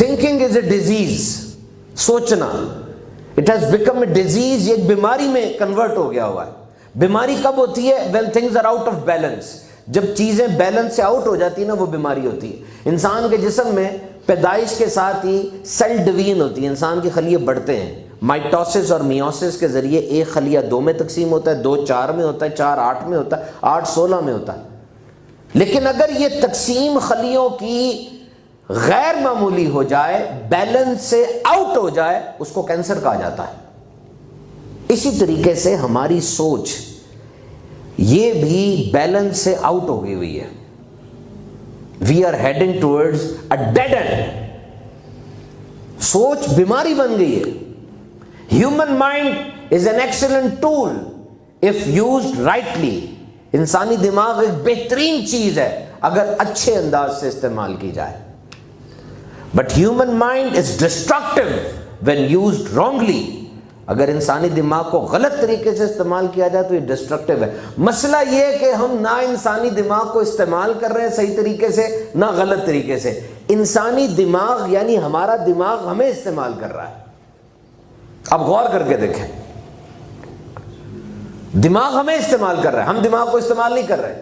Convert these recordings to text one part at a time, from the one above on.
thinking is a disease. سوچنا, it has become a disease, یہ ایک بیماری میں کنورٹ ہو گیا ہوا ہے. بیماری کب ہوتی ہے؟ when things are out of balance. جب چیزیں بیلنس سے آؤٹ ہو جاتی ہیں نا, وہ بیماری ہوتی ہے. انسان کے جسم میں پیدائش کے ساتھ ہی سیل ڈویژن ہوتی ہے, انسان کے خلیے بڑھتے ہیں. مائٹوسس اور میوسس کے ذریعے ایک خلیہ 2 میں تقسیم ہوتا ہے, 2 4 میں ہوتا ہے, 4 8 میں ہوتا ہے, 8 16 میں ہوتا ہے. لیکن اگر یہ تقسیم خلیوں کی غیر معمولی ہو جائے, بیلنس سے آؤٹ ہو جائے, اس کو کینسر کہا جاتا ہے. اسی طریقے سے ہماری سوچ یہ بھی بیلنس سے آؤٹ ہو گئی ہوئی ہے. We are heading towards a dead end. سوچ بیماری بن گئی ہے. Human mind is an excellent tool if used rightly. انسانی دماغ ایک بہترین چیز ہے اگر اچھے انداز سے استعمال کی جائے. But human mind is destructive when used wrongly. اگر انسانی دماغ کو غلط طریقے سے استعمال کیا جائے تو یہ ڈسٹرکٹیو ہے. مسئلہ یہ ہے کہ ہم نہ انسانی دماغ کو استعمال کر رہے ہیں صحیح طریقے سے, نہ غلط طریقے سے. انسانی دماغ یعنی ہمارا دماغ ہمیں استعمال کر رہا ہے. اب غور کر کے دیکھیں, دماغ ہمیں استعمال کر رہا ہے, ہم دماغ کو استعمال نہیں کر رہے.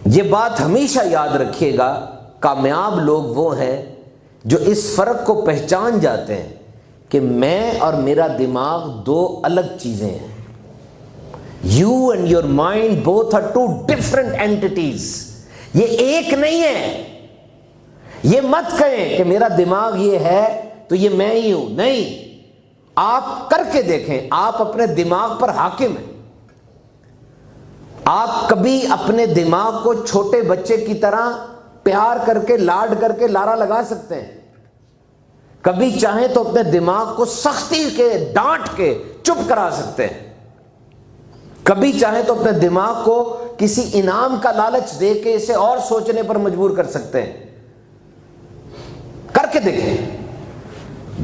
یہ بات ہمیشہ یاد رکھیے گا, کامیاب لوگ وہ ہیں جو اس فرق کو پہچان جاتے ہیں کہ میں اور میرا دماغ 2 الگ چیزیں ہیں. You and your mind both are 2 different entities. یہ ایک نہیں ہے. یہ مت کہیں کہ میرا دماغ یہ ہے تو یہ میں ہی ہوں. نہیں, آپ کر کے دیکھیں, آپ اپنے دماغ پر حاکم ہیں. آپ کبھی اپنے دماغ کو چھوٹے بچے کی طرح پیار کر کے, لاڈ کر کے لارا لگا سکتے ہیں. کبھی چاہیں تو اپنے دماغ کو سختی کے ڈانٹ کے چپ کرا سکتے ہیں. کبھی چاہیں تو اپنے دماغ کو کسی انعام کا لالچ دے کے اسے اور سوچنے پر مجبور کر سکتے ہیں. کر کے دیکھیں.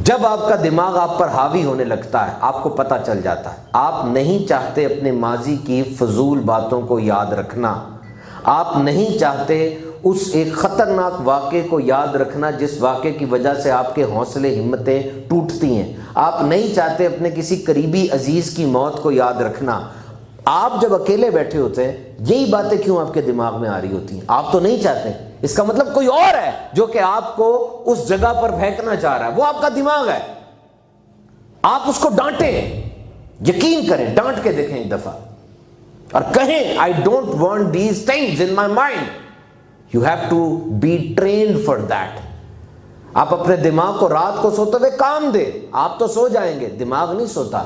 جب آپ کا دماغ آپ پر حاوی ہونے لگتا ہے, آپ کو پتہ چل جاتا ہے آپ نہیں چاہتے اپنے ماضی کی فضول باتوں کو یاد رکھنا. آپ نہیں چاہتے اس ایک خطرناک واقعے کو یاد رکھنا جس واقعے کی وجہ سے آپ کے حوصلے ہمتیں ٹوٹتی ہیں. آپ نہیں چاہتے اپنے کسی قریبی عزیز کی موت کو یاد رکھنا. آپ جب اکیلے بیٹھے ہوتے ہیں یہی باتیں کیوں آپ کے دماغ میں آ رہی ہوتی ہیں؟ آپ تو نہیں چاہتے. اس کا مطلب کوئی اور ہے جو کہ آپ کو اس جگہ پر پھینکنا چاہ رہا ہے. وہ آپ کا دماغ ہے. آپ اس کو ڈانٹیں, یقین کریں, ڈانٹ کے دیکھیں ایک دفعہ اور کہیں I don't want these things in my mind. You have to be trained for that. آپ اپنے دماغ کو رات کو سوتے ہوئے کام دیں. آپ تو سو جائیں گے, دماغ نہیں سوتا.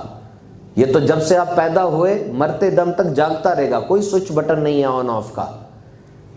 یہ تو جب سے آپ پیدا ہوئے مرتے دم تک جاگتا رہے گا. کوئی سوئچ بٹن نہیں ہے آن آف کا.